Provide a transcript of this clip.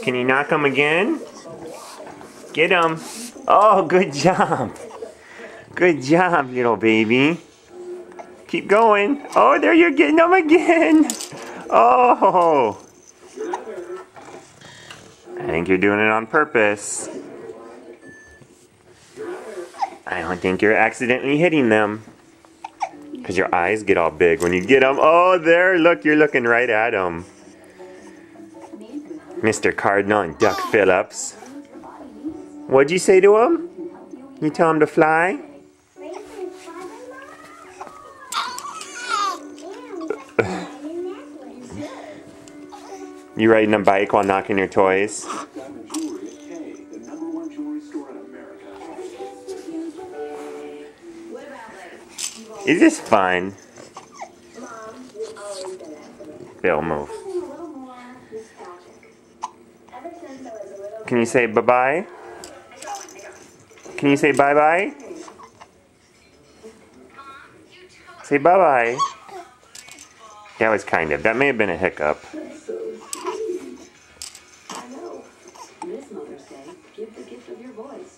Can you knock him again? Get him. Oh, good job. Good job, little baby. Keep going. Oh, there you're getting him again. Oh. I think you're doing it on purpose. I don't think you're accidentally hitting them. Because your eyes get all big when you get them. Oh, there, look, you're looking right at them. Mr. Cardinal and Duck Phillips. What'd you say to him? You tell him to fly? You riding a bike while knocking your toys? Is this fun? Bill, move. Can you say bye-bye? Can you say bye-bye? Say bye-bye. That was kind of. That may have been a hiccup. I know. This Mother's Day, give the gift of your voice.